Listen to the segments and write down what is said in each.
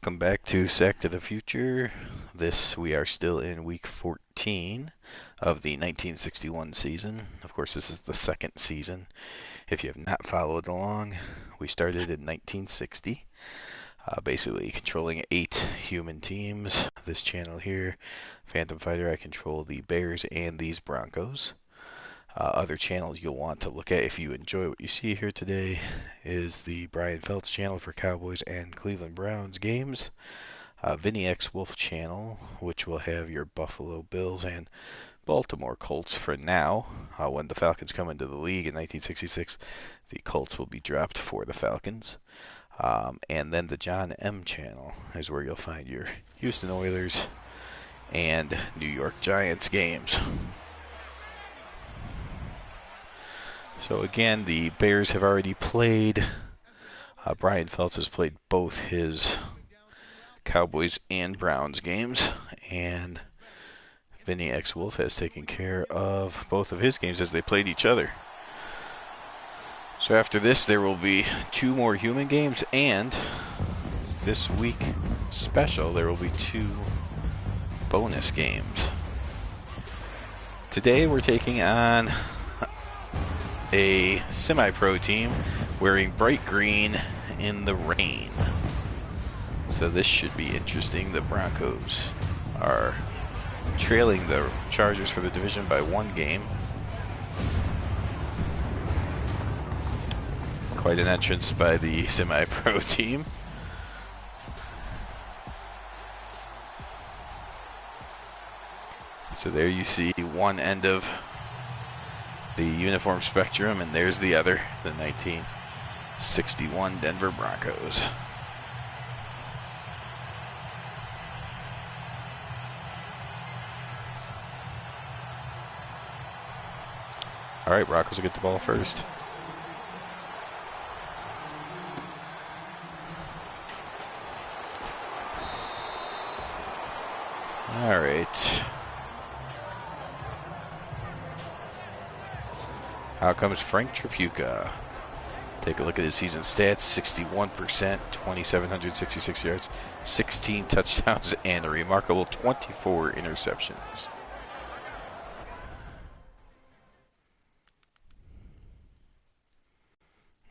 welcome back to Sack to the Future. We are still in week 14 of the 1961 season. Of course, this is the second season. If you have not followed along, we started in 1960, basically controlling 8 human teams. This channel here, Phantom Fighter, I control the Bears and these Broncos. Other channels you'll want to look at if you enjoy what you see here today is the Brian Feltz channel for Cowboys and Cleveland Browns games, Vinny X Wolf channel, which will have your Buffalo Bills and Baltimore Colts for now. When the Falcons come into the league in 1966, the Colts will be dropped for the Falcons. And then the John M channel is where you'll find your Houston Oilers and New York Giants games. So again, the Bears have already played. Brian Feltz has played both his Cowboys and Browns games, and Vinny X Wolf has taken care of both of his games as they played each other. So after this, there will be 2 more human games, and this week special, there will be 2 bonus games. Today we're taking on a semi-pro team wearing bright green in the rain. So this should be interesting. The Broncos are trailing the Chargers for the division by 1 game. Quite an entrance by the semi-pro team. So there you see one end of the uniform spectrum, and there's the other, the 1961 Denver Broncos. All right, Broncos will get the ball first. All right. Out comes Frank Tripucka. Take a look at his season stats: 61%, 2,766 yards, 16 touchdowns, and a remarkable 24 interceptions.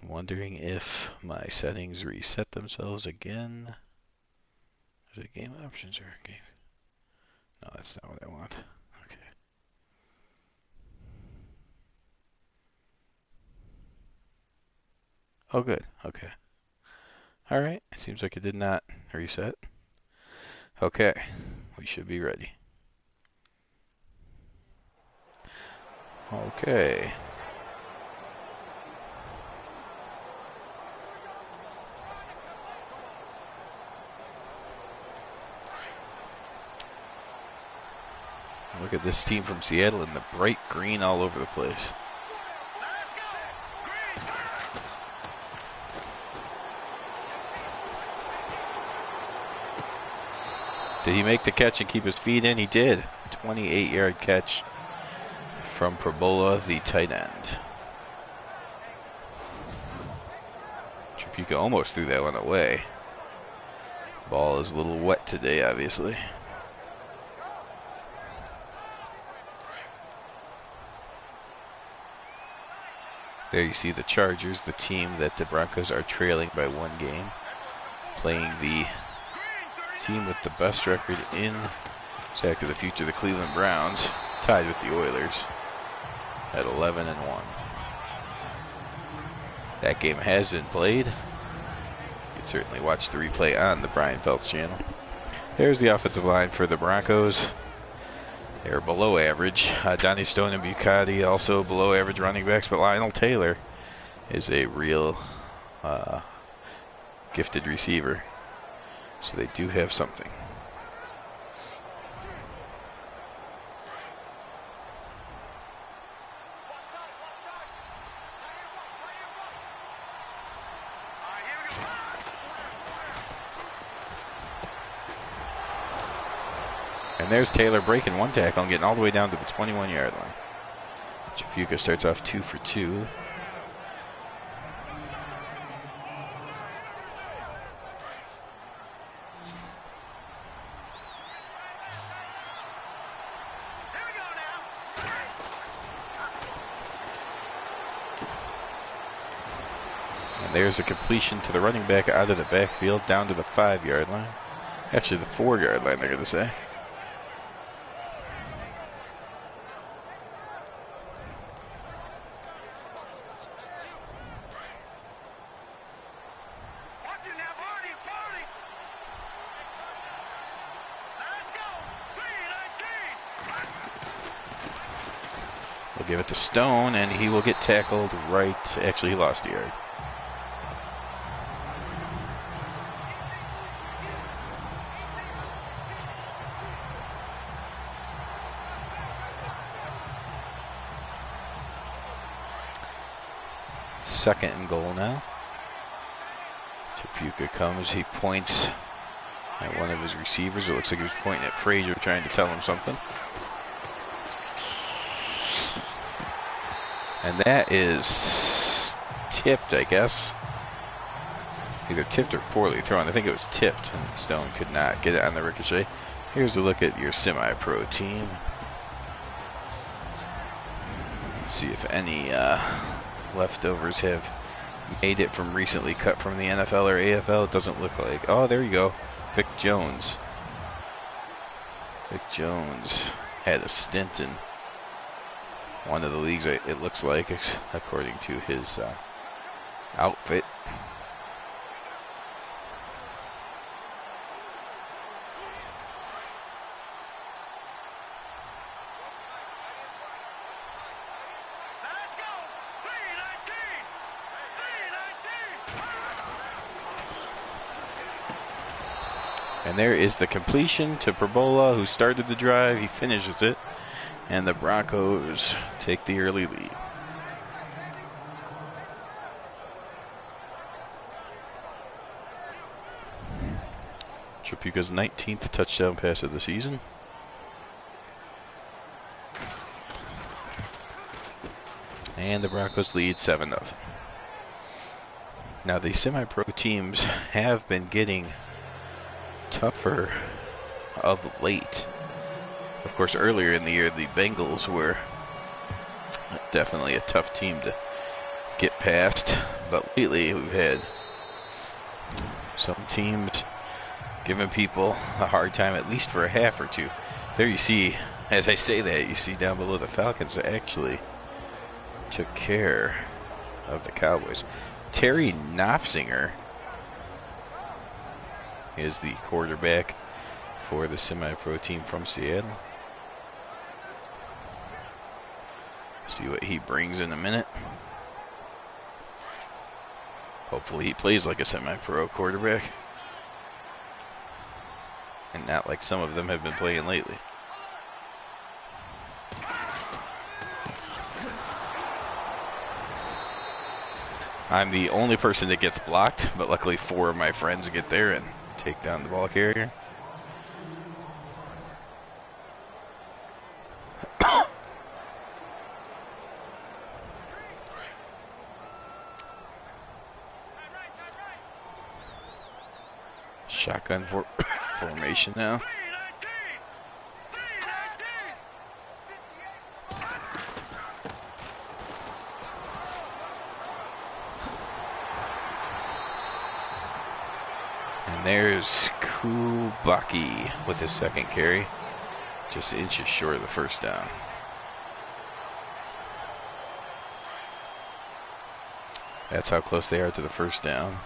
Wondering if my settings reset themselves again. Is it game options or game? No, that's not what I want. Okay. Oh, good. Okay. All right. It seems like it did not reset. Okay. We should be ready. Okay. Look at this team from Seattle in the bright green all over the place. Did he make the catch and keep his feet in? He did. 28-yard catch from Probola, the tight end. Tripucka almost threw that one away. Ball is a little wet today, obviously. There you see the Chargers, the team that the Broncos are trailing by 1 game, playing the team with the best record in Sack to the Future, the Cleveland Browns, tied with the Oilers at 11-1. That game has been played. You can certainly watch the replay on the Brian Feltz channel. There's the offensive line for the Broncos. They're below average. Donnie Stone and Bucati also below average running backs, but Lionel Taylor is a real gifted receiver. So they do have something. And there's Taylor breaking 1 tackle and getting all the way down to the 21-yard line. Tripucka starts off 2 for 2. there's a completion to the running back out of the backfield down to the 5-yard line. Actually, the 4-yard line, they're going to say. We'll give it to Stone, and he will get tackled right. Actually, he lost a yard. Second and goal now. Chapuka comes. He points at one of his receivers. It looks like he was pointing at Frazier, trying to tell him something. And that is tipped, I guess. Either tipped or poorly thrown. I think it was tipped, and Stone could not get it on the ricochet. Here's a look at your semi-pro team. See if any leftovers have made it from recently cut from the NFL or AFL. It doesn't look like. Oh, there you go. Vic Jones. Vic Jones had a stint in one of the leagues, it looks like, according to his outfit. And there is the completion to Perbola, who started the drive. He finishes it. And the Broncos take the early lead. Chapuka's 19th touchdown pass of the season. And the Broncos lead 7-0. Now the semi-pro teams have been getting tougher of late. Of course, earlier in the year, the Bengals were definitely a tough team to get past. But lately, we've had some teams giving people a hard time, at least for a half or two. There you see, as I say that, you see down below the Falcons actually took care of the Cowboys. Terry Knopfsinger is the quarterback for the semi-pro team from Seattle. See what he brings in a minute. Hopefully he plays like a semi-pro quarterback and not like some of them have been playing lately. I'm the only person that gets blocked, but luckily 4 of my friends get there and take down the ball carrier. Shotgun formation now. And there's Kubaki with his second carry. Just inches short of the first down. That's how close they are to the first down.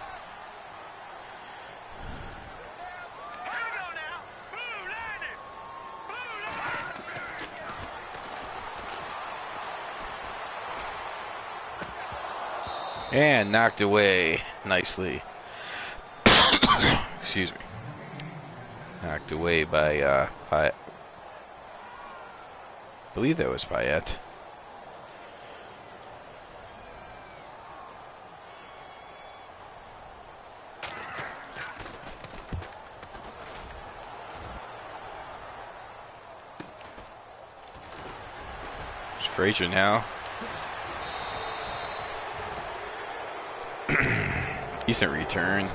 And knocked away nicely. Excuse me. Knocked away by I believe that was Payet. There's Frazier now. Decent return.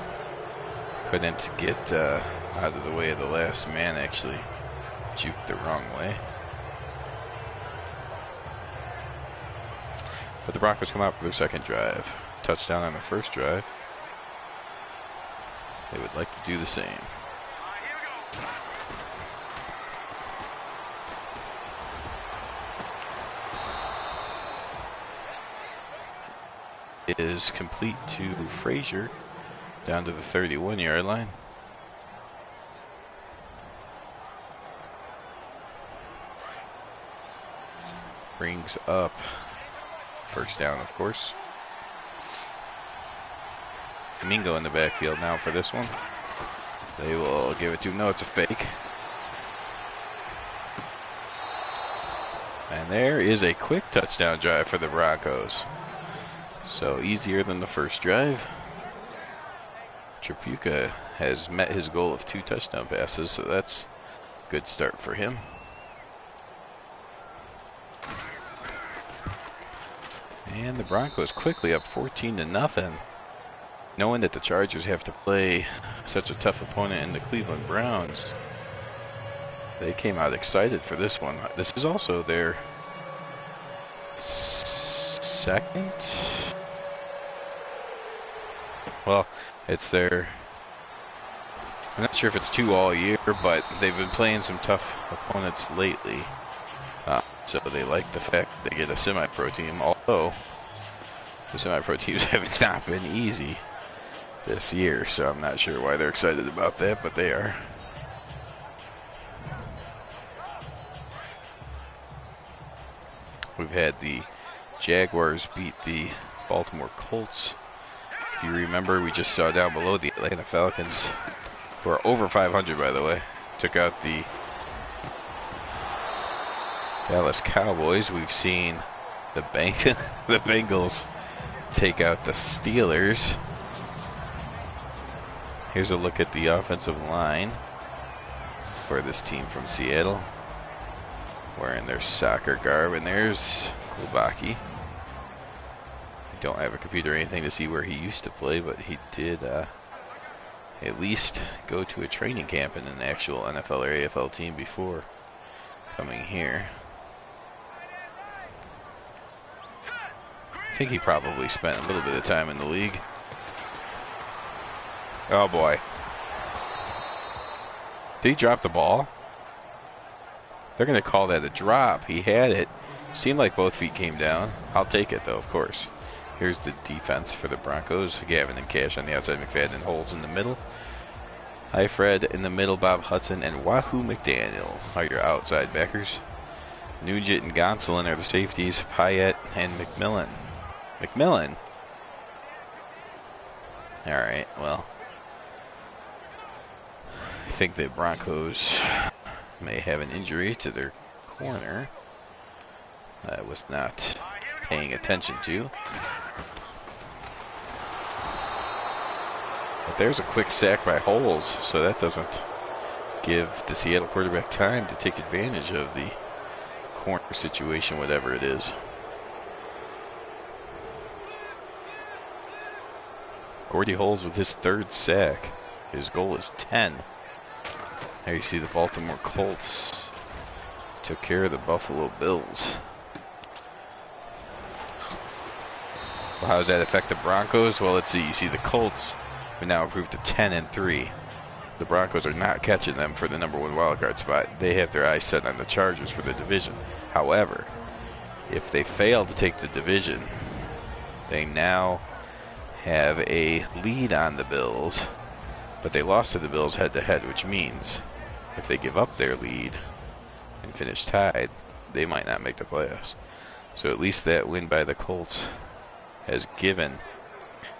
Couldn't get out of the way of the last man, actually juked the wrong way. But the Broncos come out for their second drive. touchdown on the first drive. They would like to do the same. It is complete to Frazier down to the 31-yard line. Brings up first down, of course. Mingo in the backfield now for this one. They will give it to him. No, it's a fake. And there is a quick touchdown drive for the Broncos. So easier than the first drive. Tripucka has met his goal of 2 touchdown passes, so that's a good start for him. And the Broncos quickly up 14-0. Knowing that the Chargers have to play such a tough opponent in the Cleveland Browns, they came out excited for this one. This is also their second. Well, it's their, I'm not sure if it's 2 all year, but they've been playing some tough opponents lately. So they like the fact that they get a semi-pro team, although the semi-pro teams have not been easy this year, so I'm not sure why they're excited about that, but they are. We've had the Jaguars beat the Baltimore Colts. If you remember, we just saw down below the Atlanta Falcons, who are over 500, by the way, took out the Dallas Cowboys. We've seen the Bengals take out the Steelers. Here's a look at the offensive line for this team from Seattle, wearing their soccer garb, and there's Klubaki. I don't have a computer or anything to see where he used to play, but he did at least go to a training camp in an actual NFL or AFL team before coming here. I think he probably spent a little bit of time in the league. Oh boy. Did he drop the ball? They're going to call that a drop. He had it. Seemed like both feet came down. I'll take it though, of course. Here's the defense for the Broncos. Gavin and Cash on the outside, McFadden and Holds in the middle. Hi Fred in the middle, Bob Hudson and Wahoo McDaniel are your outside backers. Nugent and Gonsolin are the safeties. Payette and McMillan. McMillan? Alright, well, I think the Broncos may have an injury to their corner I was not paying attention to. But there's a quick sack by Holes, so that doesn't give the Seattle quarterback time to take advantage of the corner situation, whatever it is. Gordy Holes with his 3rd sack. His goal is 10. There you see the Baltimore Colts took care of the Buffalo Bills. Well, how does that affect the Broncos? Well, let's see. You see the Colts have now improved to 10-3. The Broncos are not catching them for the #1 wildcard spot. They have their eyes set on the Chargers for the division. However, if they fail to take the division, they now have a lead on the Bills, but they lost to the Bills head-to-head, which means if they give up their lead and finish tied, they might not make the playoffs. So at least that win by the Colts has given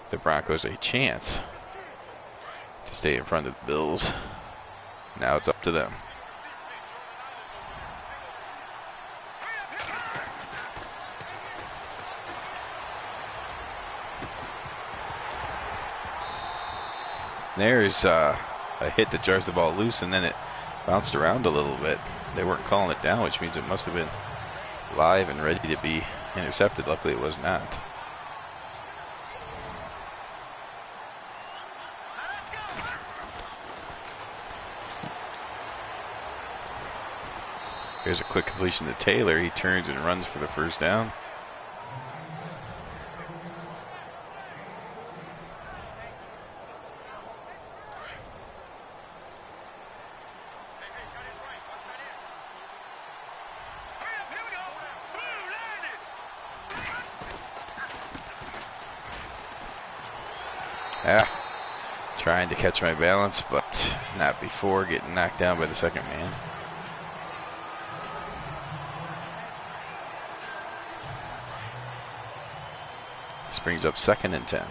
the Broncos a chance to stay in front of the Bills. Now it's up to them. There's a hit that jars the ball loose, and then it bounced around a little bit. They weren't calling it down, which means it must have been live and ready to be intercepted. Luckily, it was not. Here's a quick completion to Taylor. He turns and runs for the first down. Ah, trying to catch my balance, but not before getting knocked down by the second man. This brings up 2nd and 10.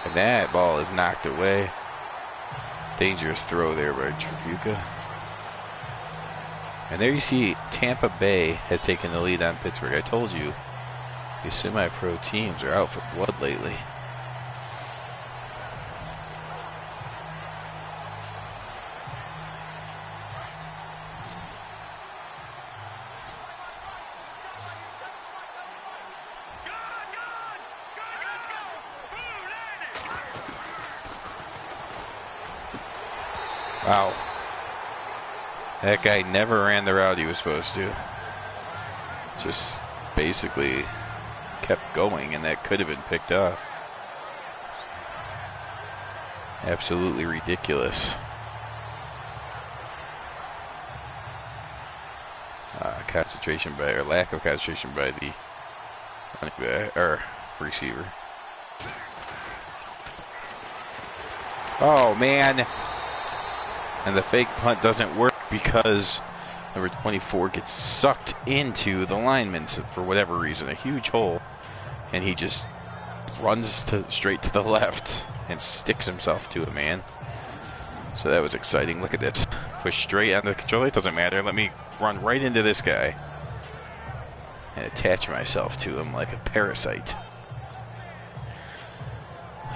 And that ball is knocked away. Dangerous throw there by Trabuca. And there you see Tampa Bay has taken the lead on Pittsburgh. I told you, these semi-pro teams are out for blood lately. Wow. That guy never ran the route he was supposed to. Just basically kept going, and that could have been picked off. Absolutely ridiculous. Concentration by, or lack of concentration by the receiver. Oh man. And the fake punt doesn't work because number 24 gets sucked into the lineman for whatever reason, a huge hole, and he just runs straight to the left and sticks himself to a man. So that was exciting. Look at this. Push straight on the controller. It doesn't matter. Let me run right into this guy and attach myself to him like a parasite.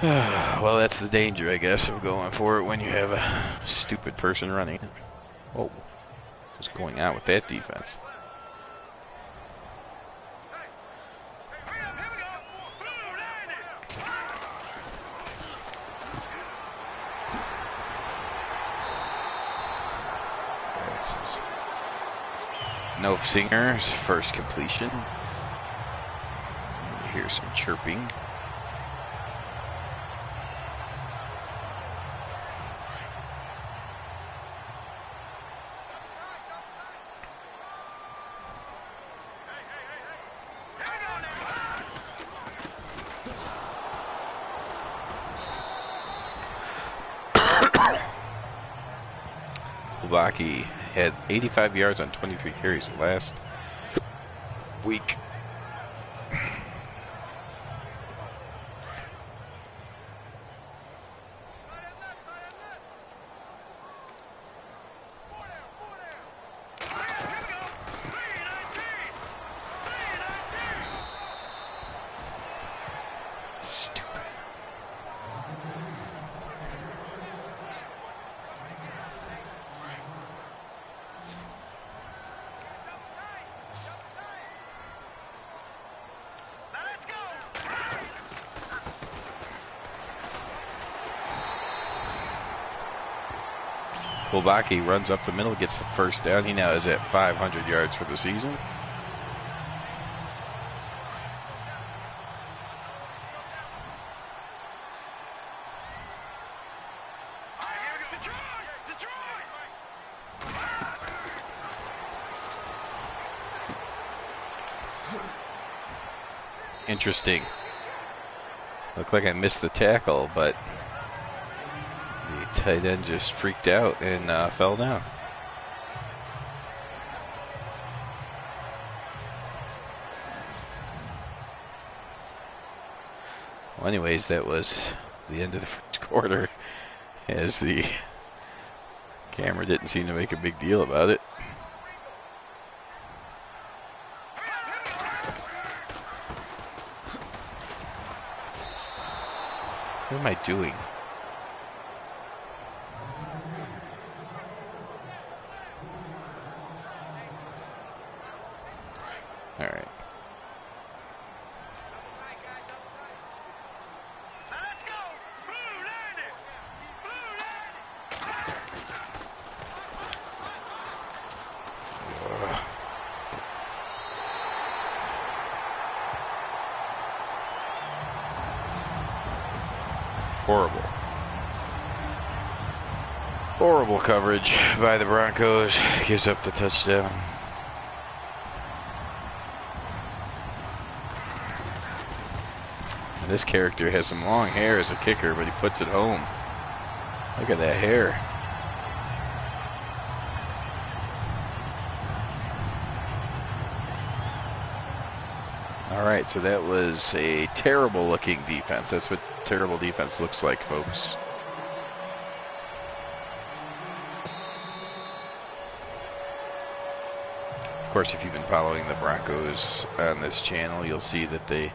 Well, that's the danger, I guess, of going for it when you have a stupid person running it. Whoa. What's going on with that defense? This is No Singer's first completion. You hear some chirping. Kubaki had 85 yards on 23 carries last week. Kulbaki runs up the middle, gets the first down. He now is at 500 yards for the season. Interesting. Looked like I missed the tackle, but the tight end just freaked out and fell down. Well, anyways, that was the end of the first quarter, as the camera didn't seem to make a big deal about it. What am I doing? All right. Let's go. Horrible. Horrible coverage by the Broncos. Gives up the touchdown. This character has some long hair as a kicker, but he puts it home. Look at that hair. All right, so that was a terrible looking defense. That's what terrible defense looks like, folks. Of course, if you've been following the Broncos on this channel, you'll see that they,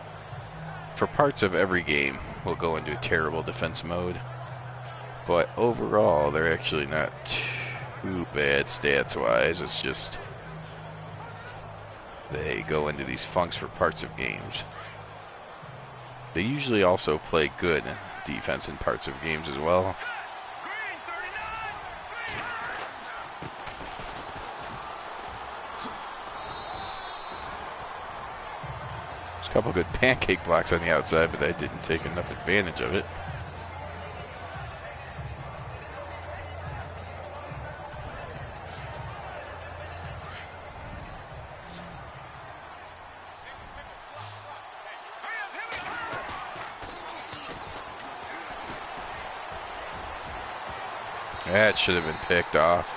for parts of every game, will go into a terrible defense mode. But overall, they're actually not too bad stats-wise. It's just they go into these funks for parts of games. They usually also play good defense in parts of games as well. There's a couple good pancake blocks on the outside, but I didn't take enough advantage of it. That should have been picked off.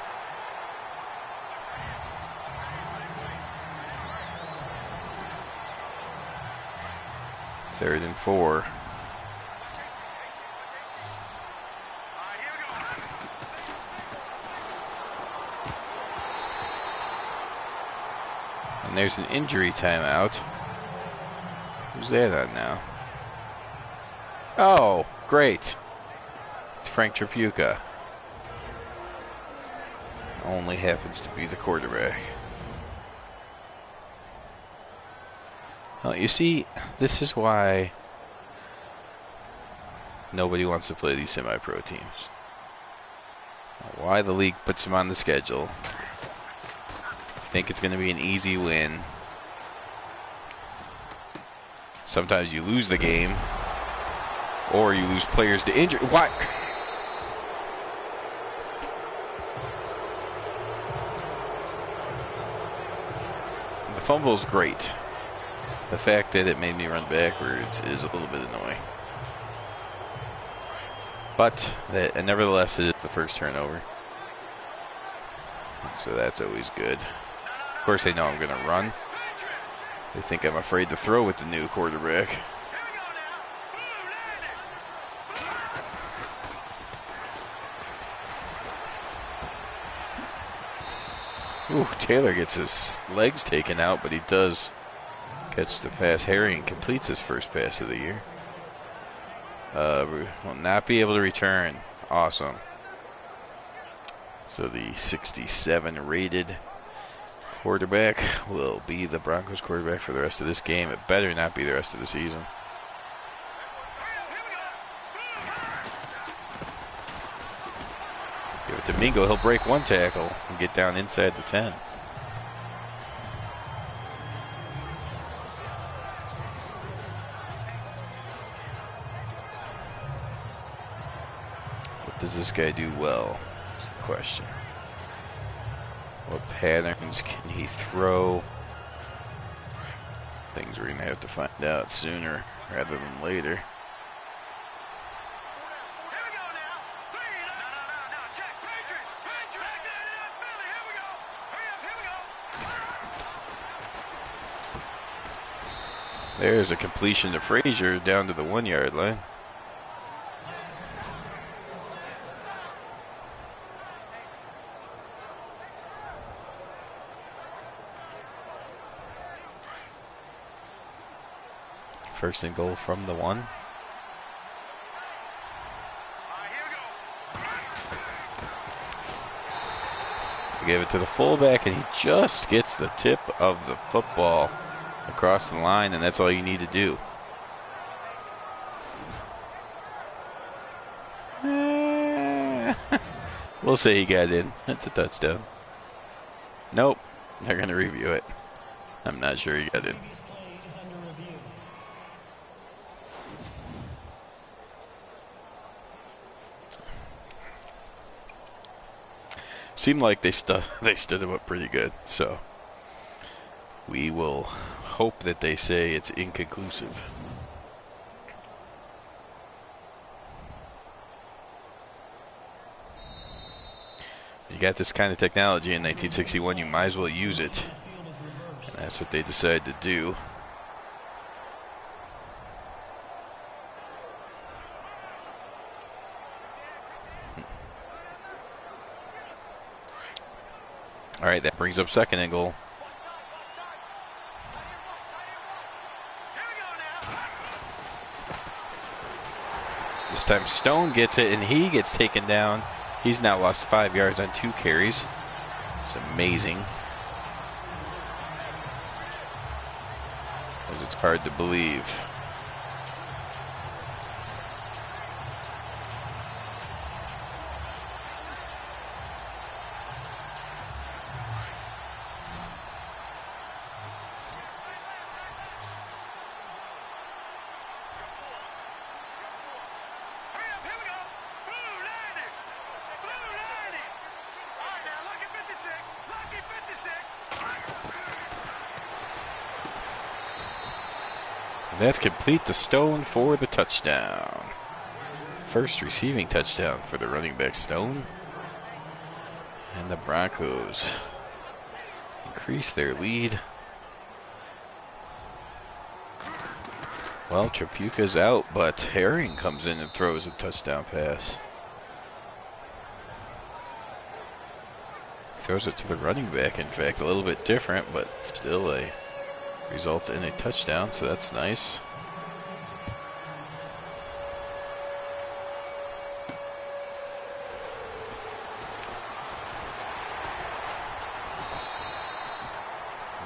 Third and 4. And there's an injury timeout. Who's that on now? Oh, great. It's Frank Tripucka. Only happens to be the quarterback. Well, you see, this is why nobody wants to play these semi-pro teams. Why the league puts them on the schedule. Think it's going to be an easy win. Sometimes you lose the game, or you lose players to injury. Why? The fumble's great. The fact that it made me run backwards is a little bit annoying. But nevertheless, it is the first turnover. So that's always good. Of course, they know I'm going to run. They think I'm afraid to throw with the new quarterback. Ooh, Taylor gets his legs taken out, but he does catch the pass. Harry completes his first pass of the year. Will not be able to return. Awesome. So the 67 rated quarterback will be the Broncos quarterback for the rest of this game. It better not be the rest of the season. Give it to Mingo. He'll break one tackle and get down inside the 10. What does this guy do well? Is the question. What patterns can he throw? Things we're going to have to find out sooner rather than later. There's a completion to Frazier down to the 1-yard line. First and goal from the 1. He gave it to the fullback, and he just gets the tip of the football across the line, and that's all you need to do. We'll say he got in. That's a touchdown. Nope. They're going to review it. I'm not sure he got in. Seemed like they stood him up pretty good, so we will hope that they say it's inconclusive. You got this kind of technology in 1961, you might as well use it. And that's what they decided to do. All right, that brings up second and goal. This time Stone gets it, and he gets taken down. He's now lost 5 yards on 2 carries. It's amazing. Because it's hard to believe. That's complete to Stone for the touchdown. First receiving touchdown for the running back Stone. And the Broncos increase their lead. Well, Trapuka's out, but Herring comes in and throws a touchdown pass. Throws it to the running back, in fact, a little bit different, but still a result in a touchdown, so that's nice.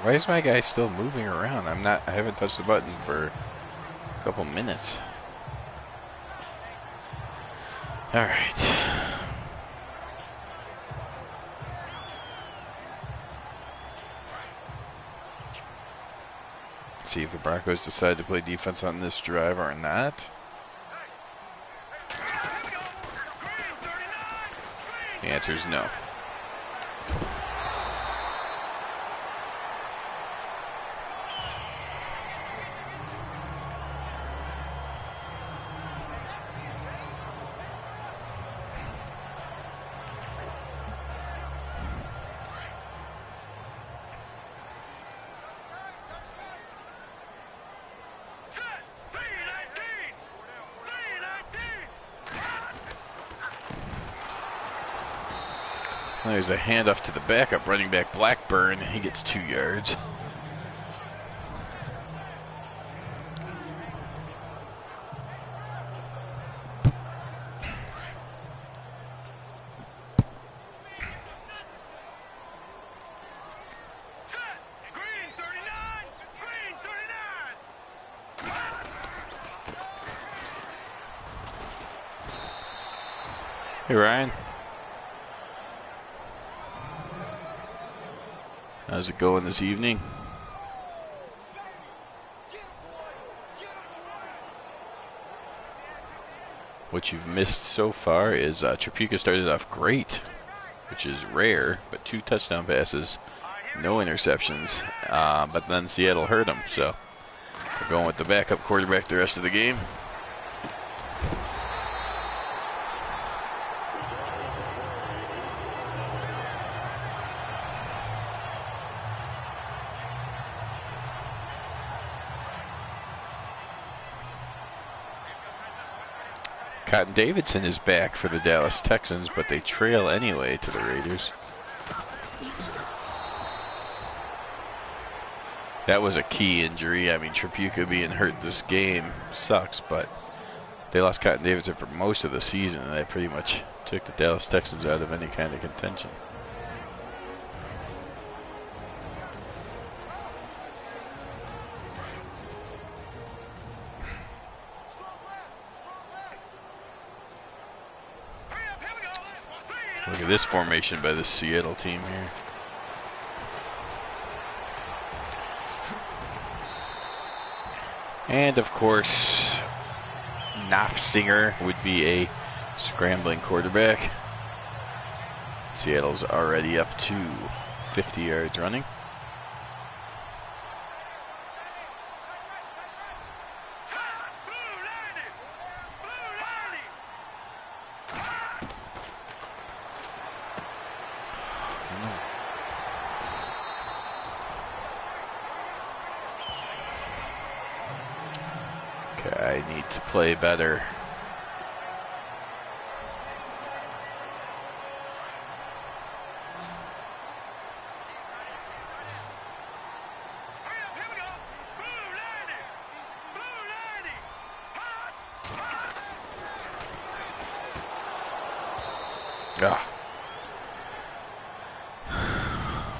Why is my guy still moving around? I haven't touched the button for a couple minutes. All right. See if the Broncos decide to play defense on this drive or not. The answer is no. There's a handoff to the backup running back Blackburn. He gets 2 yards. Hey, Ryan. How's it going this evening? What you've missed so far is Trapuka started off great, which is rare, but 2 touchdown passes, no interceptions, but then Seattle hurt him, so we're going with the backup quarterback the rest of the game. Cotton Davidson is back for the Dallas Texans, but they trail anyway to the Raiders. That was a key injury. I mean, Trapuka being hurt this game sucks, but they lost Cotton Davidson for most of the season, and that pretty much took the Dallas Texans out of any kind of contention. Look at this formation by the Seattle team here. And of course, Knopfsinger would be a scrambling quarterback. Seattle's already up to 50 yards running. I need to play better.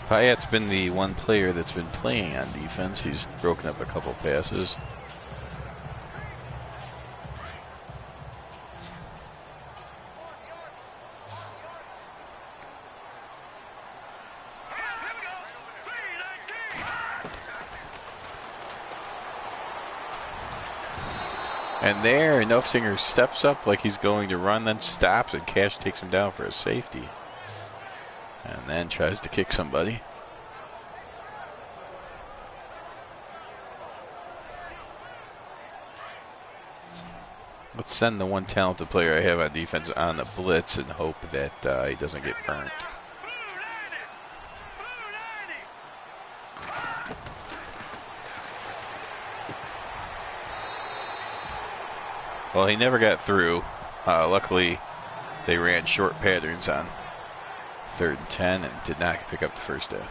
Pyatt's been the one player that's been playing on defense. He's broken up a couple passes. And there, Nofsinger steps up like he's going to run, then stops, and Cash takes him down for a safety. And then tries to kick somebody. Let's send the one talented player I have on defense on the blitz and hope that he doesn't get burnt. Well, he never got through. Luckily, they ran short patterns on 3rd and 10 and did not pick up the first down.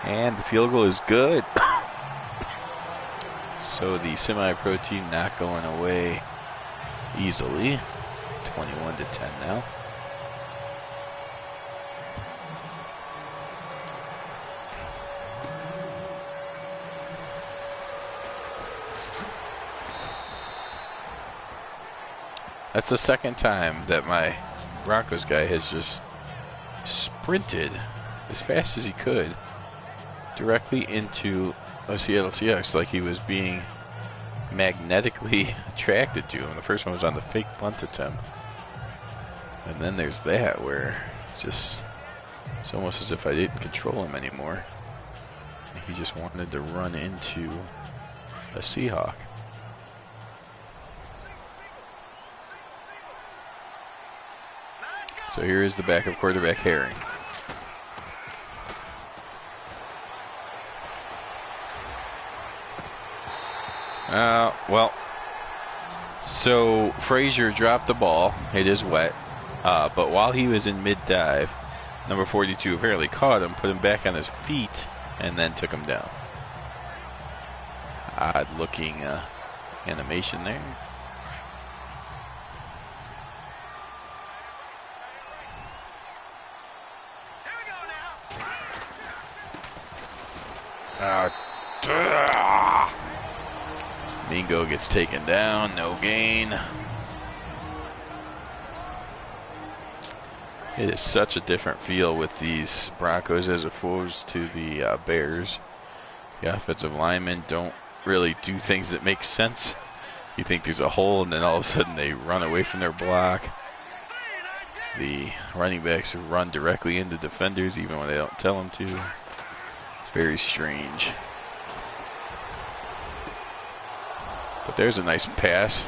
And the field goal is good. So the semi-pro team not going away easily. 21-10 now. That's the second time that my Broncos guy has just sprinted as fast as he could directly into a Seattle Seahawks like he was being magnetically attracted to him. The first one was on the fake punt attempt. And then there's that where it's almost as if I didn't control him anymore. He just wanted to run into a Seahawk. So here is the backup quarterback, Herring. Well, so Frazier dropped the ball. It is wet. But while he was in mid-dive, number 42 apparently caught him, put him back on his feet, and then took him down. Odd-looking animation there. Mingo gets taken down, no gain. It is such a different feel with these Broncos as opposed to the Bears. The offensive linemen don't really do things that make sense. You think there's a hole, and then all of a sudden they run away from their block. The running backs run directly into defenders even when they don't tell them to. It's very strange. But there's a nice pass.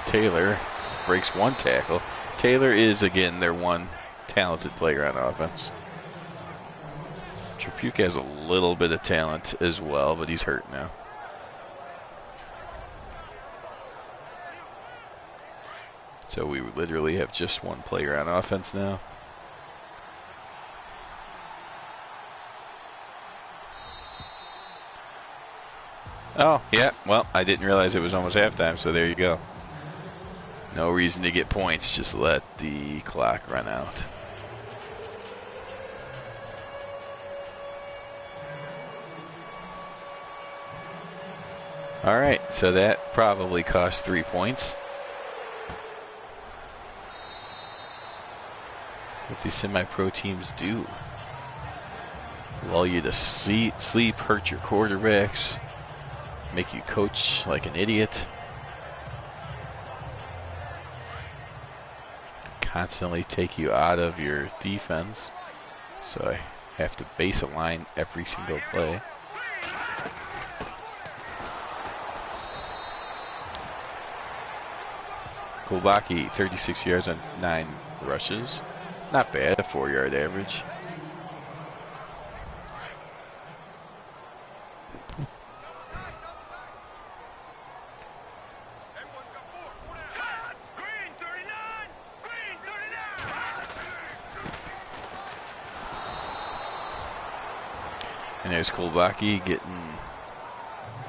Taylor breaks one tackle. Taylor is, again, their one talented player on offense. Trapuk has a little bit of talent as well, but he's hurt now. So we literally have just one player on offense now. Oh, yeah, well, I didn't realize it was almost halftime, so there you go. No reason to get points, just let the clock run out. All right, so that probably cost 3 points. What these semi-pro teams do. Lull you to sleep, hurt your quarterbacks, make you coach like an idiot. Constantly take you out of your defense. So I have to base a line every single play. Kulbaki, 36 yards on 9 rushes. Not bad, a 4-yard average. And there's Kulbaki getting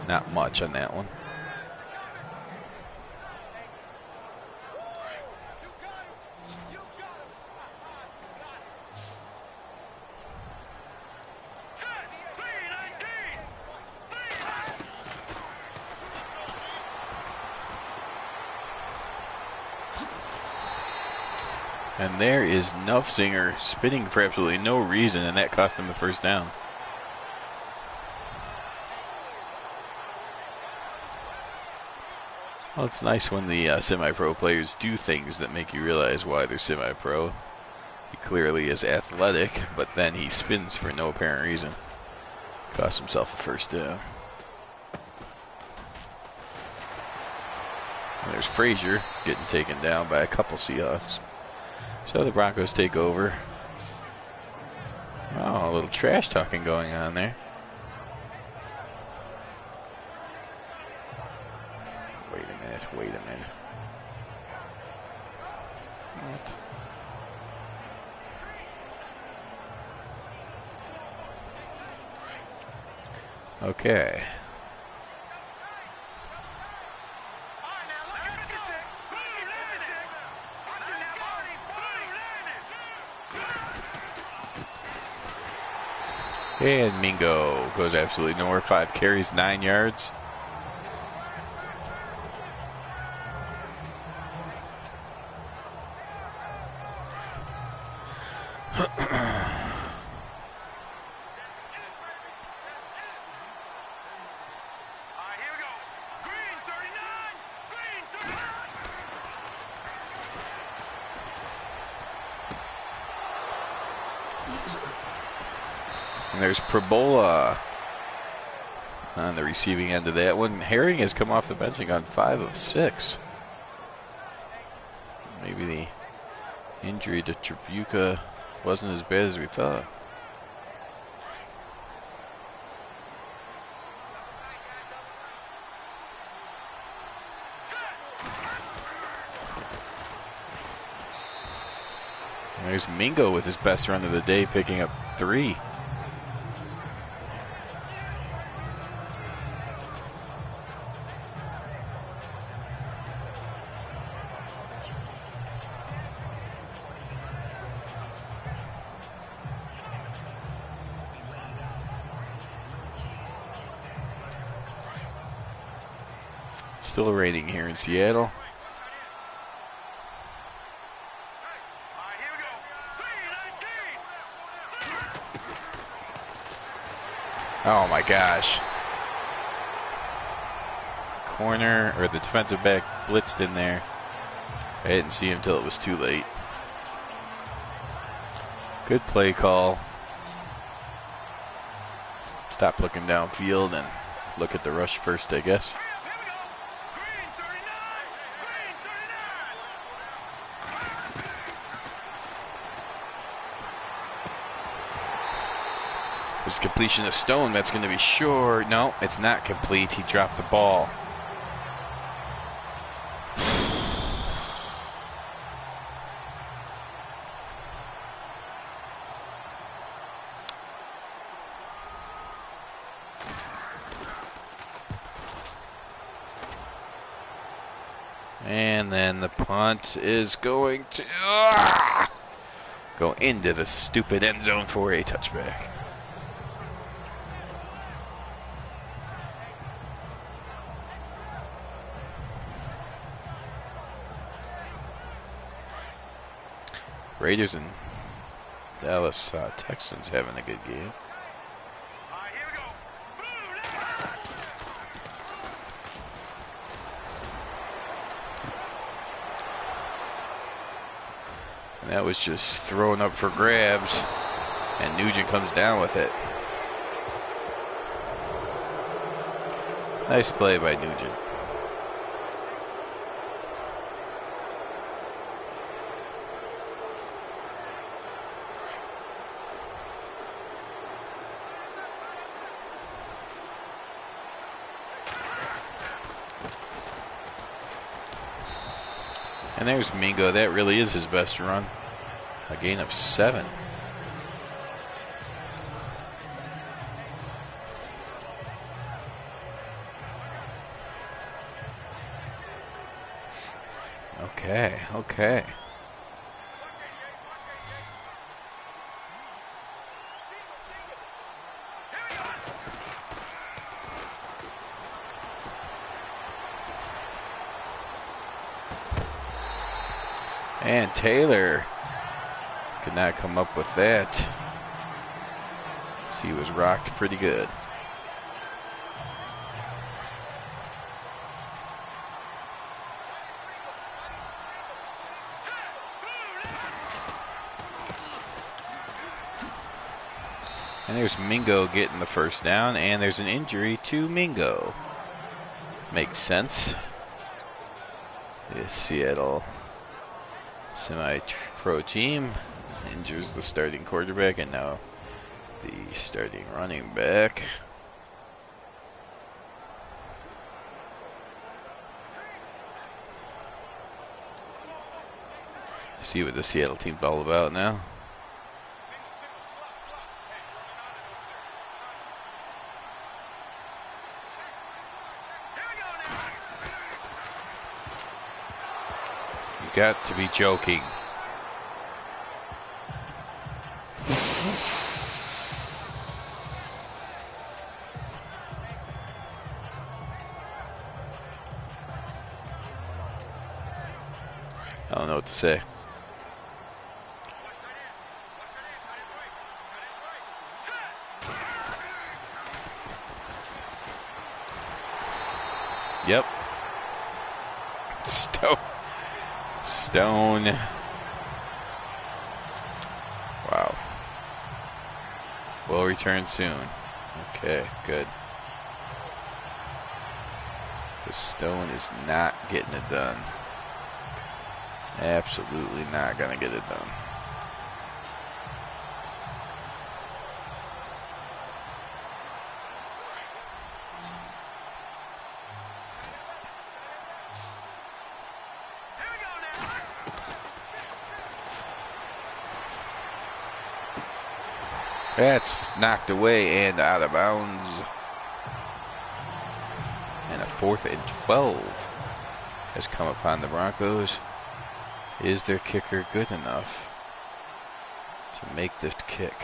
not much on that one. And there is Nuffzinger spinning for absolutely no reason, and that cost him the first down. Well, it's nice when the semi-pro players do things that make you realize why they're semi-pro. He clearly is athletic, but then he spins for no apparent reason. Cost himself a first down. And there's Frazier getting taken down by a couple Seahawks. So the Broncos take over. Oh, a little trash talking going on there. Wait a minute. What? Okay. And Mingo goes absolutely nowhere. 5 carries, 9 yards. And there's Probola on the receiving end of that one. Herring has come off the bench and gone 5 of 6. Maybe the injury to Tribuca wasn't as bad as we thought. And there's Mingo with his best run of the day, picking up 3. Still raining here in Seattle. Oh my gosh. Corner, or the defensive back blitzed in there. I didn't see him until it was too late. Good play call. Stop looking downfield and look at the rush first, I guess. There's completion of Stone. That's going to be short. No, it's not complete. He dropped the ball. And then the punt is going to go into the stupid end zone for a touchback. Raiders and Dallas Texans having a good game. And that was just thrown up for grabs, and Nugent comes down with it. Nice play by Nugent. And there's Mingo. That really is his best run. A gain of 7. Okay, okay. And Taylor could not come up with that. He was rocked pretty good. And there's Mingo getting the first down, and there's an injury to Mingo. Makes sense. The Seattle semi-pro team injures the starting quarterback, and now the starting running back. See what the Seattle team's all about now. You got to be joking. I don't know what to say. Yep. Stone. Wow. Will return soon. Okay, good. The Stone is not getting it done. Absolutely not gonna get it done. That's knocked away and out of bounds. And a 4th and 12 has come upon the Broncos. Is their kicker good enough to make this kick?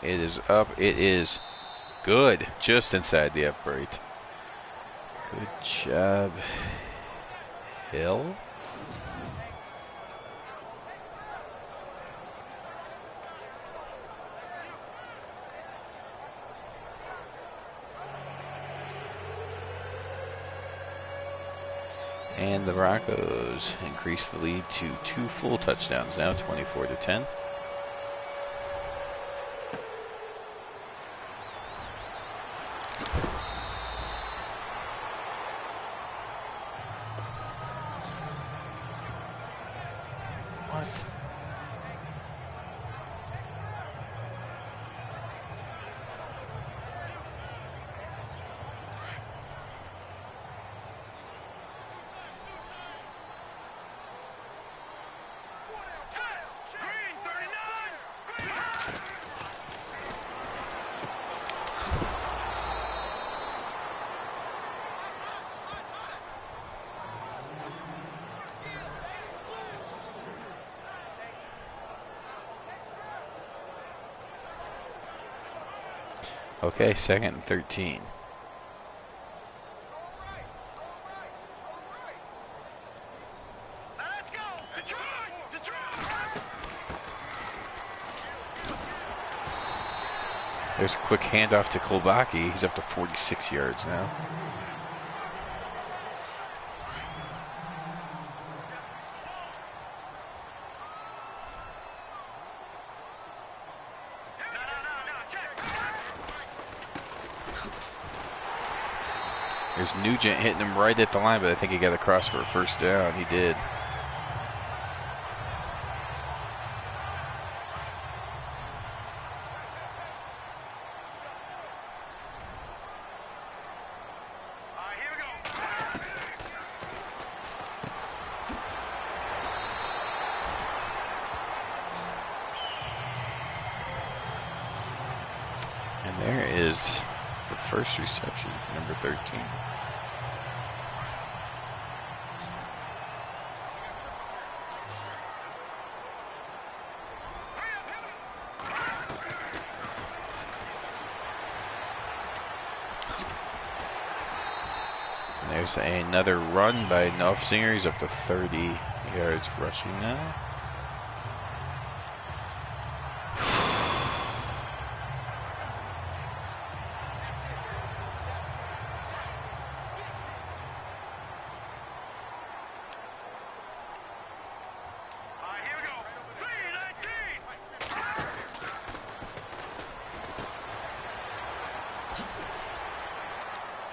It is up. It is good. Just inside the upright. Good job, Hill. And the Broncos increase the lead to 2 full touchdowns now, 24-10. What? Okay, 2nd and 13. Let's go! Detroit! There's a quick handoff to Kolbaki. He's up to 46 yards now. There's Nugent hitting him right at the line, but I think he got across for a first down. He did. And there is the first reception, number 13. And there's another run by Knopfsinger. He's up to 30 yards rushing now.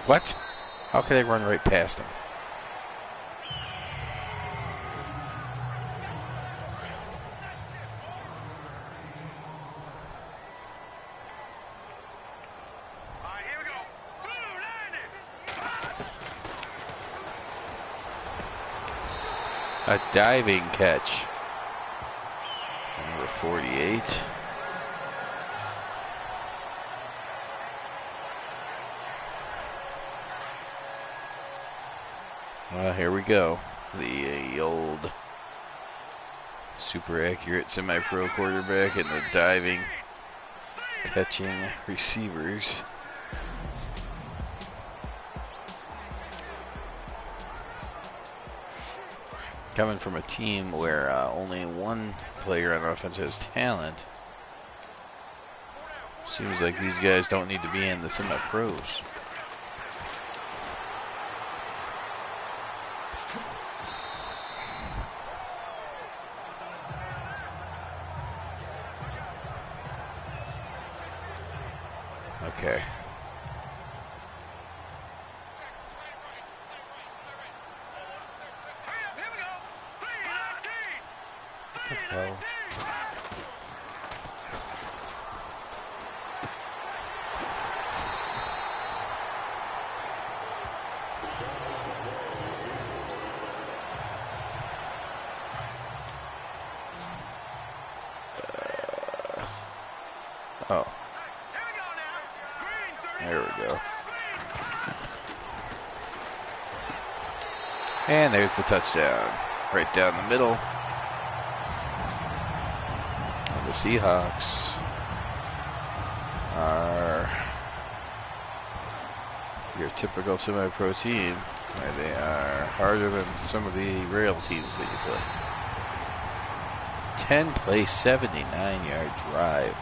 What? How could I run right past him? A diving catch. Number 48. Well, here we go. The old super accurate semi-pro quarterback and the diving catching receivers. Coming from a team where only one player on offense has talent, seems like these guys don't need to be in the semi-pros. Okay. What the hell? Oh. There we go. And there's the touchdown. Right down the middle. And the Seahawks are your typical semi-pro team. Where they are harder than some of the rail teams that you play. 10-play, 79-yard drive.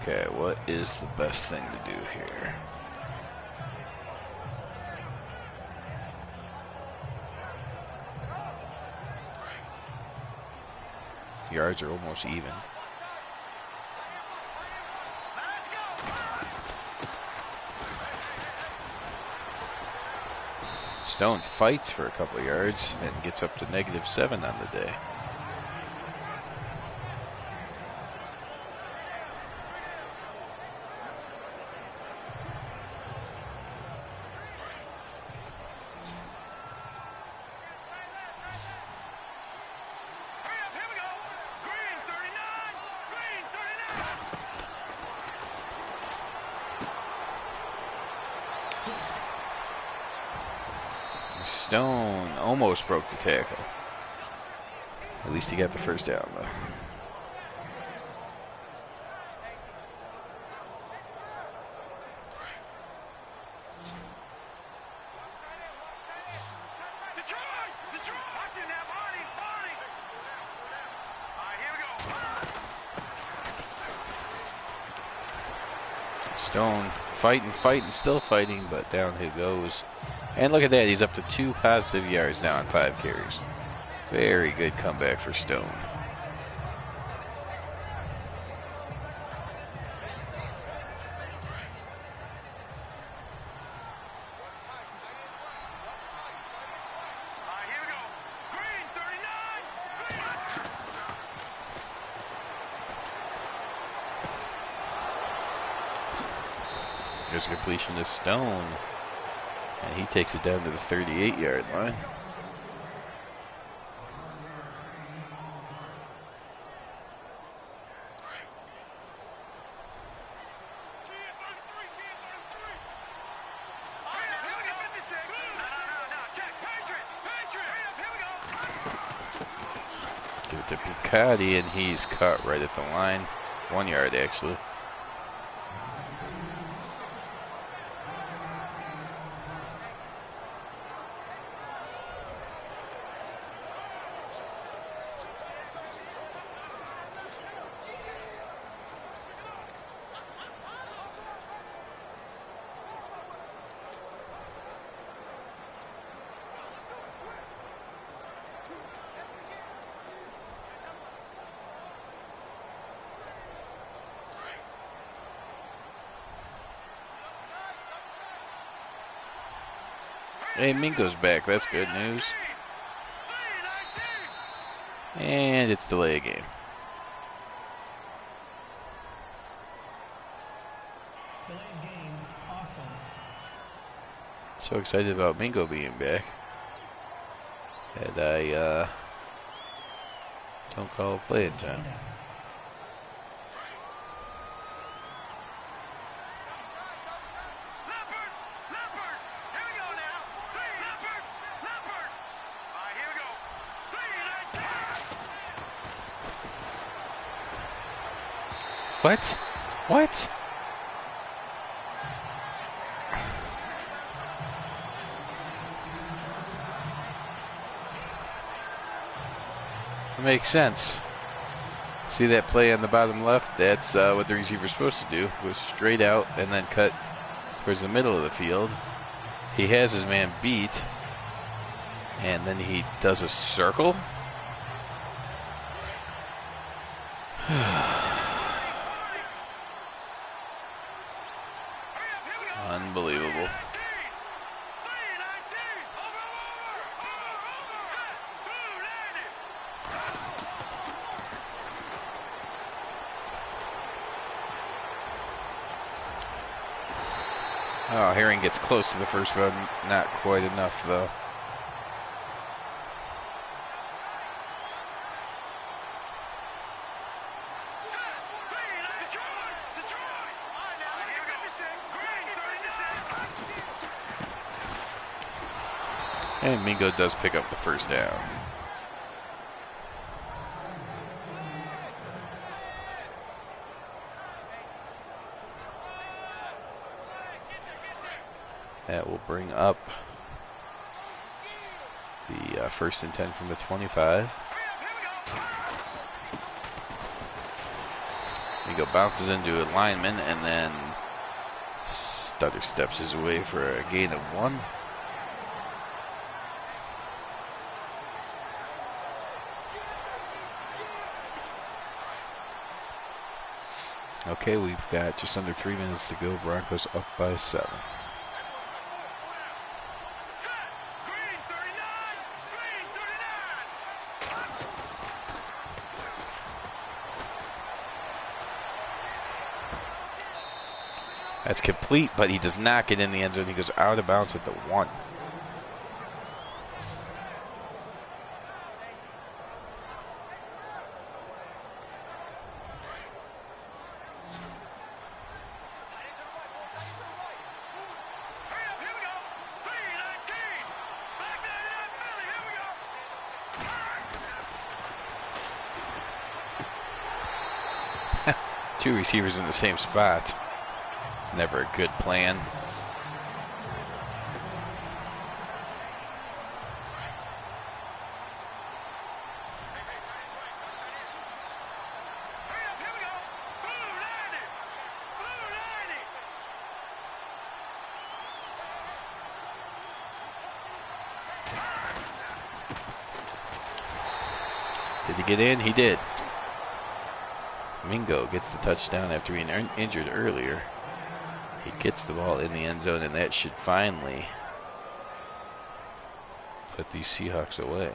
Okay, what is the best thing to do here? Yards are almost even. Stone fights for a couple of yards and gets up to -7 on the day. Stone almost broke the tackle. At least he got the first down, though. Stone fighting, still fighting, but down he goes. And look at that, he's up to 2 positive yards now on 5 carries. Very good comeback for Stone. There's a completion to Stone. And he takes it down to the 38-yard line. Give it to Picardi, and he's cut right at the line. 1 yard, actually. Hey, Mingo's back. That's good news. And it's delay a game. Delayed game, offense. So excited about Mingo being back that I don't call a play in time. What? What? It makes sense. See that play on the bottom left? That's what the receiver's supposed to do. Go straight out and then cut towards the middle of the field. He has his man beat. And then he does a circle. Unbelievable. Oh, Herring gets close to the first one. Not quite enough, though. And Mingo does pick up the first down. That will bring up the 1st and 10 from the 25. Mingo bounces into a lineman and then stutter steps his way for a gain of 1. Okay, we've got just under 3 minutes to go. Broncos up by 7. That's complete, but he does not get in the end zone. He goes out of bounds at the 1. Two receivers in the same spot. It's never a good plan. Did he get in? He did. Mingo gets the touchdown after being injured earlier. He gets the ball in the end zone, and that should finally put these Seahawks away.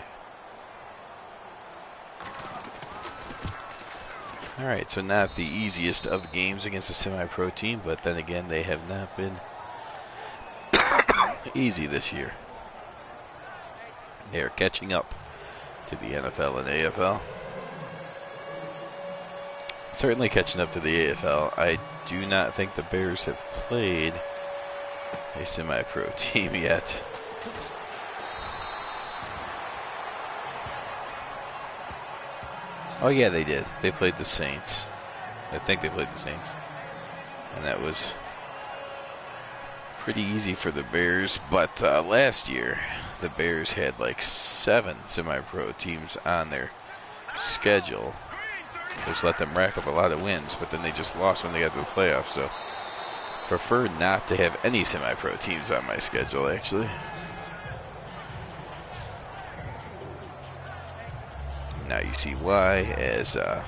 Alright, so not the easiest of games against a semi-pro team, but then again, they have not been easy this year. They are catching up to the NFL and AFL. Certainly catching up to the AFL. I do not think the Bears have played a semi-pro team yet. Oh yeah, they did. They played the Saints. I think they played the Saints. And that was pretty easy for the Bears. But last year, the Bears had like 7 semi-pro teams on their schedule. Which let them rack up a lot of wins, but then they just lost when they got to the playoffs. So prefer not to have any semi-pro teams on my schedule, actually. Now you see why, as the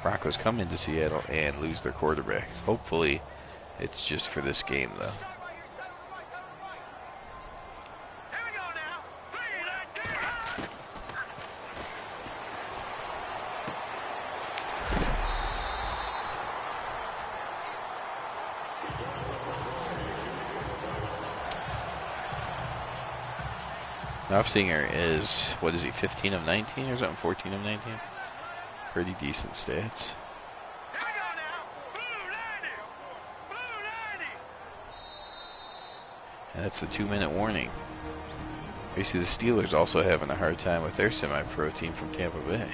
Broncos come into Seattle and lose their quarterback. Hopefully, it's just for this game, though. Knopfsinger is, what is he, 15 of 19 or something? 14 of 19? Pretty decent stats. And that's a 2-minute warning. Basically, the Steelers also having a hard time with their semi-pro team from Tampa Bay.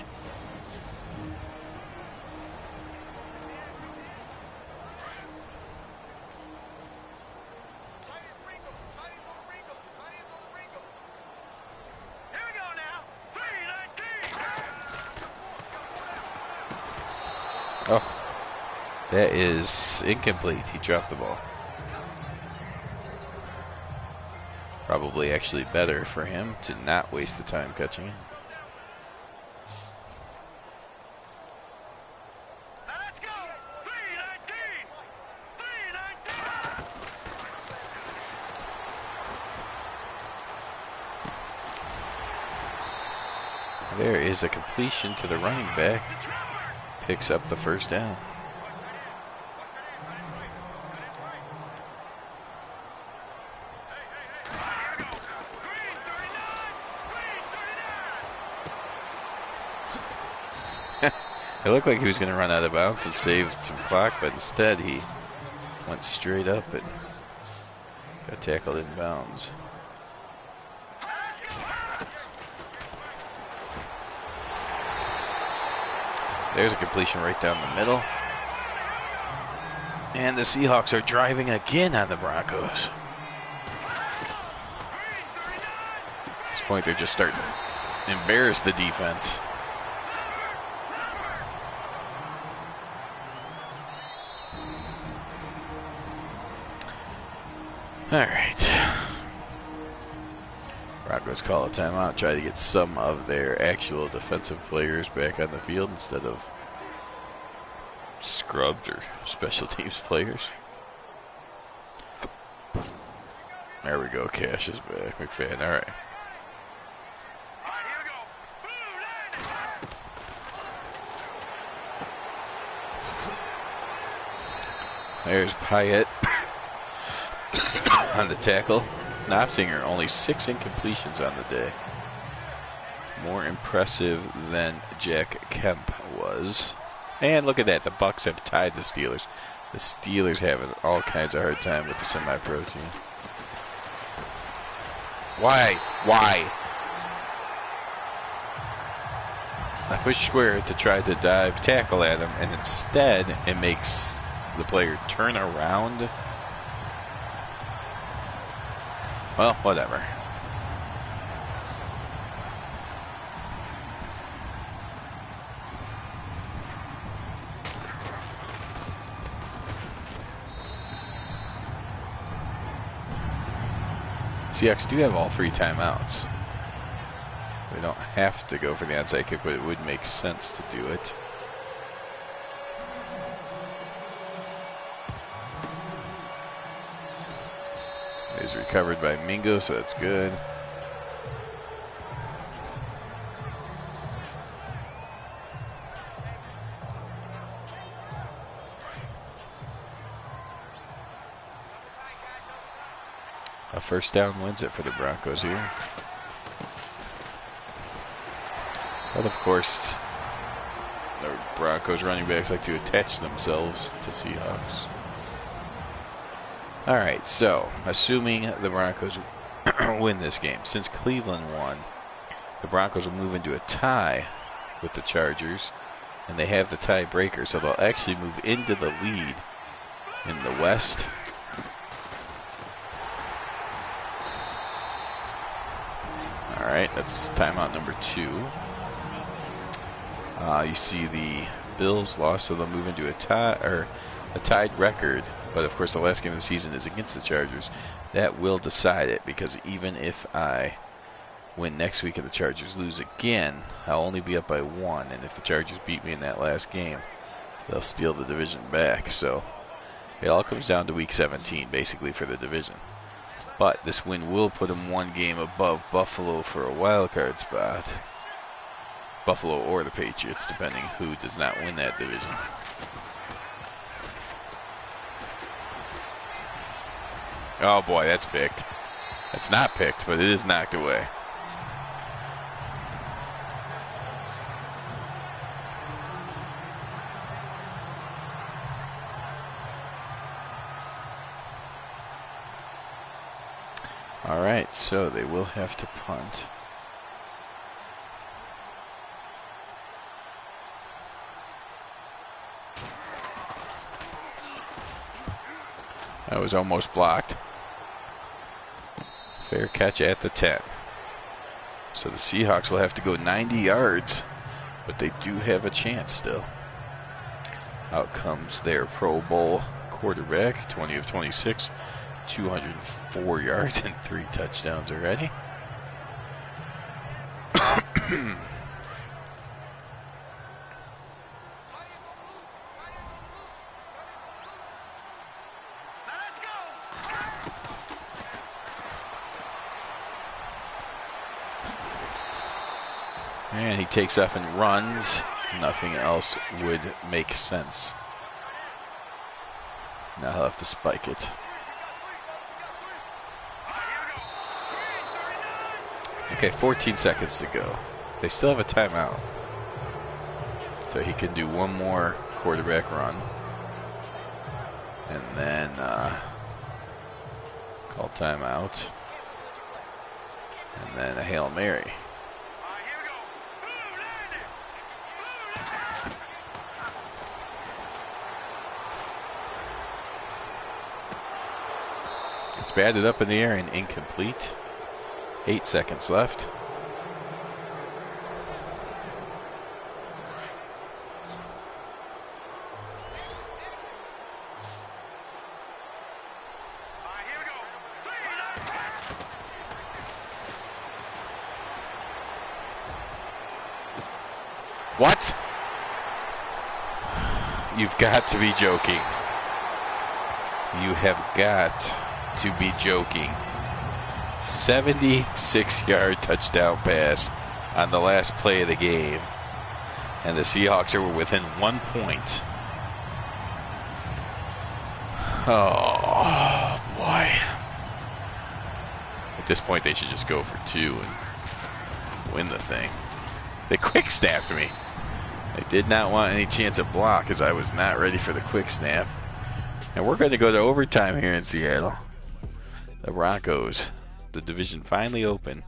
Oh, that is incomplete. He dropped the ball. Probably actually better for him to not waste the time catching it. Let's go! 319! 319! There is a completion to the running back. Picks up the first down. It looked like he was going to run out of bounds and save some clock, but instead he went straight up and got tackled in bounds. There's a completion right down the middle. And the Seahawks are driving again on the Broncos. At this point, they're just starting to embarrass the defense. All right. Broncos call a timeout, try to get some of their actual defensive players back on the field instead of scrubs or special teams players. There we go, Cash is back. McFadden, all right. There's Pyatt on the tackle. Knopfsinger, only 6 incompletions on the day. More impressive than Jack Kemp was. And look at that, the Bucs have tied the Steelers. The Steelers having all kinds of hard time with the semi-pro team. Why? I push square to try to dive tackle at him, and instead it makes the player turn around. Well, whatever. Seahawks do have all 3 timeouts. They don't have to go for the onside kick, but it would make sense to do it. Is recovered by Mingo, so that's good. A first down wins it for the Broncos here. But of course, the Broncos running backs like to attach themselves to Seahawks. All right, so assuming the Broncos win this game, since Cleveland won, the Broncos will move into a tie with the Chargers, and they have the tiebreaker, so they'll actually move into the lead in the West. All right, that's timeout number 2. You see the Bills lost, so they'll move into a tie or a tied record. But of course, the last game of the season is against the Chargers. That will decide it, because even if I win next week and the Chargers lose again, I'll only be up by 1. And if the Chargers beat me in that last game, they'll steal the division back. So it all comes down to week 17, basically, for the division. But this win will put them 1 game above Buffalo for a wild card spot. Buffalo or the Patriots, depending who does not win that division. Oh boy, that's picked. That's not picked, but it is knocked away. All right, so they will have to punt. That was almost blocked. Fair catch at the 10. So the Seahawks will have to go 90 yards, but they do have a chance still. Out comes their Pro Bowl quarterback, 20 of 26, 204 yards and 3 touchdowns already. And he takes off and runs. Nothing else would make sense. Now he'll have to spike it. Okay, 14 seconds to go. They still have a timeout. So he can do one more quarterback run. And then call timeout. And then a Hail Mary. It's batted up in the air and incomplete. 8 seconds left. What? You've got to be joking. You have got to be joking. 76-yard touchdown pass on the last play of the game. And the Seahawks are within 1 point. Oh, boy. At this point, they should just go for 2 and win the thing. They quick snapped me. I did not want any chance of block, as I was not ready for the quick snap. And we're going to go to overtime here in Seattle. The Broncos, the division finally open.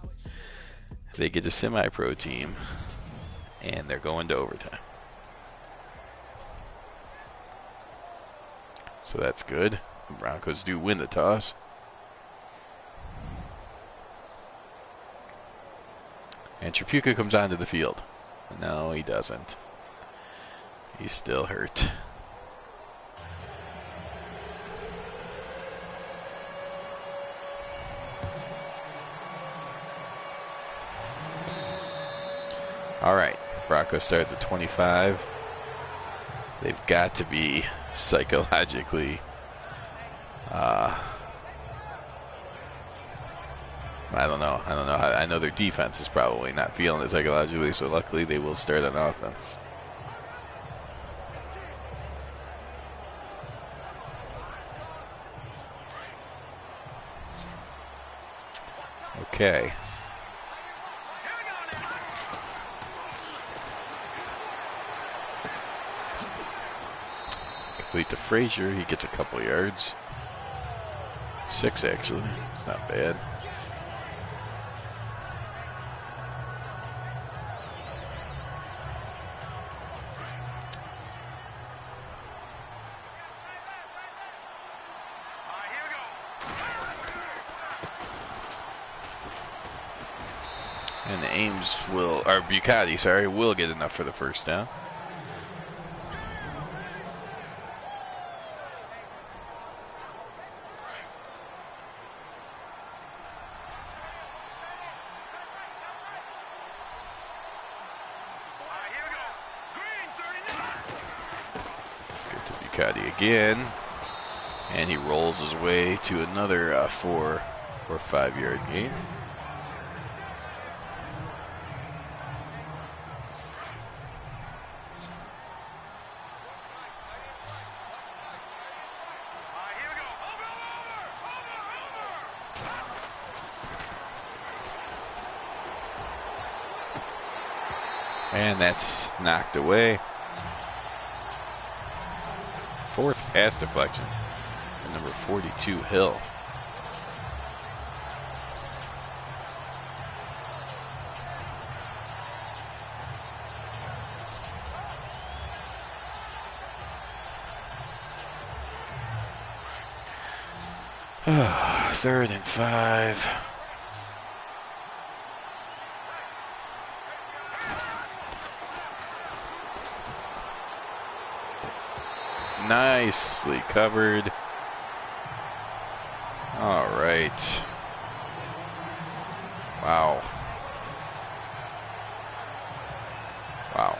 They get a semi-pro team, and they're going to overtime. So that's good. The Broncos do win the toss. And Tripucka comes onto the field. No, he doesn't. He's still hurt. All right, Broncos start at the 25. They've got to be psychologically I don't know. I know their defense is probably not feeling it psychologically, so luckily they will start on offense. Okay. Complete to Frazier. He gets a couple yards. 6, actually. It's not bad. And Ames will, or Bucati, sorry, will get enough for the first down. Get to Bucati again. And he rolls his way to another 4 or 5 yard gain. And that's knocked away. 4th pass deflection. And number 42, Hill. Third and 5. Nicely covered. All right. Wow. Wow.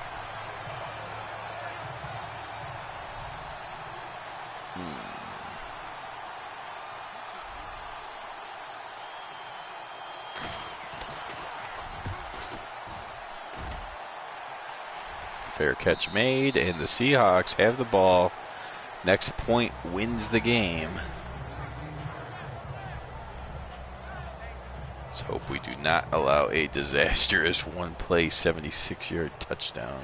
Fair catch made, and the Seahawks have the ball. Next point wins the game. Let's hope we do not allow a disastrous one-play 76-yard touchdown.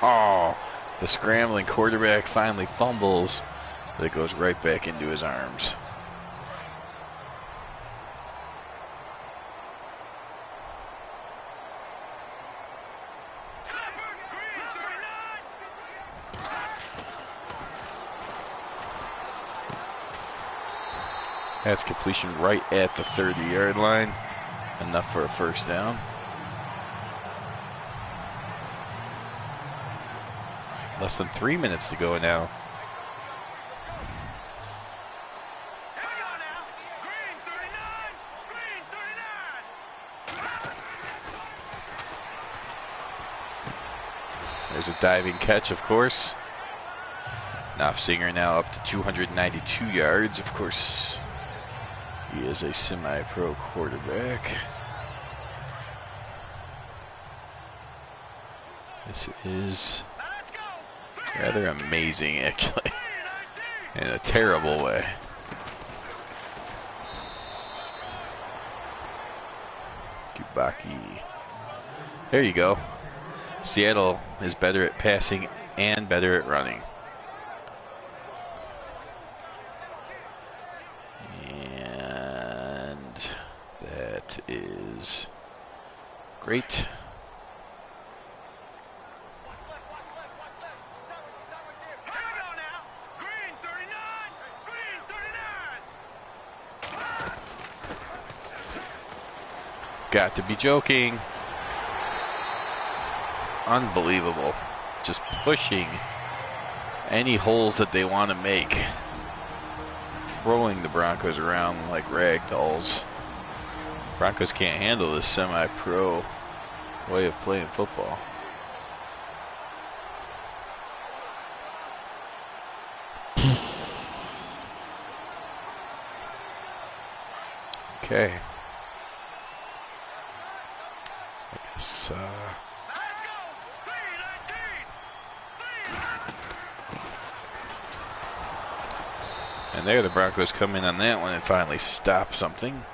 Oh, the scrambling quarterback finally fumbles, but it goes right back into his arms. That's completion right at the 30-yard line. Enough for a first down. Less than 3 minutes to go now. There's a diving catch, of course. Knopfsinger now up to 292 yards. Of course, he is a semi-pro quarterback. This is rather amazing, actually, in a terrible way. Kubaki. There you go. Seattle is better at passing and better at running. And that is great. Got to be joking. Unbelievable. Just pushing any holes that they want to make. Throwing the Broncos around like rag dolls. Broncos can't handle this semi-pro way of playing football. Okay. Yes. Let's go. 3-19. And there the Broncos come in on that one and finally stop something.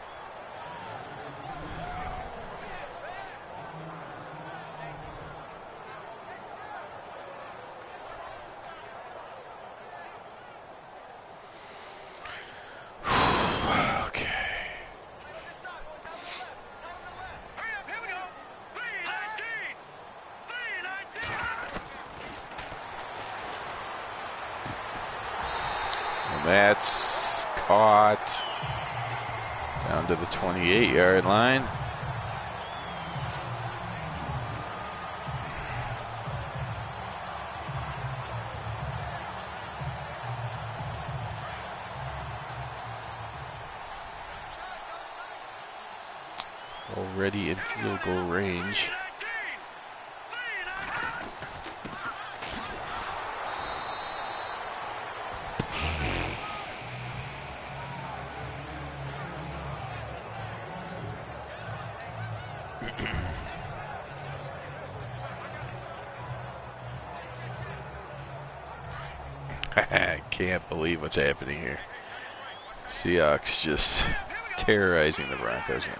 That's caught down to the 28-yard line. Already in field goal range. I can't believe what's happening here. Seahawks just terrorizing the Broncos now.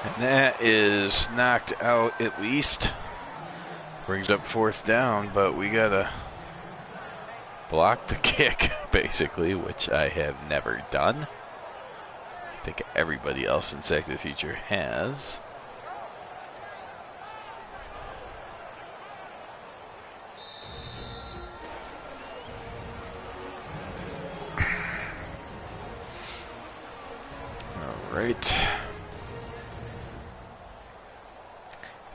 And that is knocked out at least. Brings up fourth down, but we gotta block the kick, basically, which I have never done. I think everybody else in Sack the Future has. All right.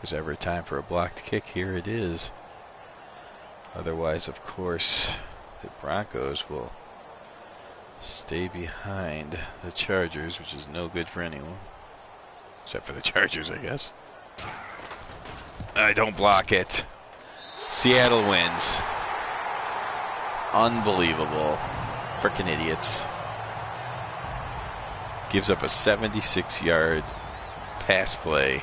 If there's ever a time for a blocked kick, here it is. Otherwise, of course, the Broncos will stay behind the Chargers, which is no good for anyone. Except for the Chargers, I guess. I don't block it. Seattle wins. Unbelievable. Frickin' idiots. Gives up a 76-yard pass play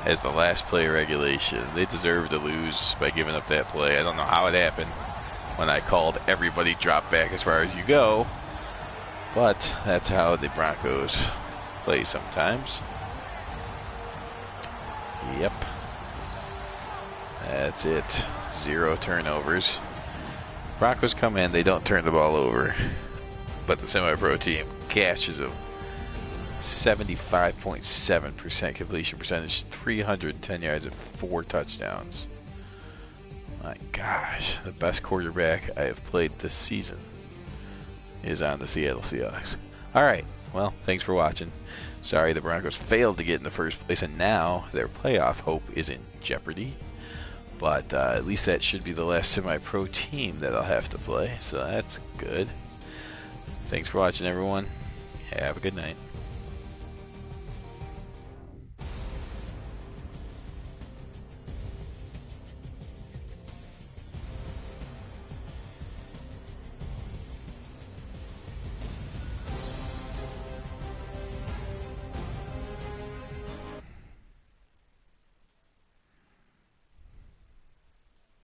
as the last play of regulation. They deserve to lose by giving up that play. I don't know how it happened when I called everybody drop back as far as you go, but that's how the Broncos play sometimes. Yep. That's it. 0 turnovers. Broncos come in, they don't turn the ball over, but the semi-pro team gashes them. 75.7% completion percentage, 310 yards and 4 touchdowns. My gosh, the best quarterback I have played this season is on the Seattle Seahawks. All right, well, thanks for watching. Sorry the Broncos failed to get in the first place, and now their playoff hope is in jeopardy. But at least that should be the last semi-pro team that I'll have to play, so that's good. Thanks for watching, everyone. Have a good night.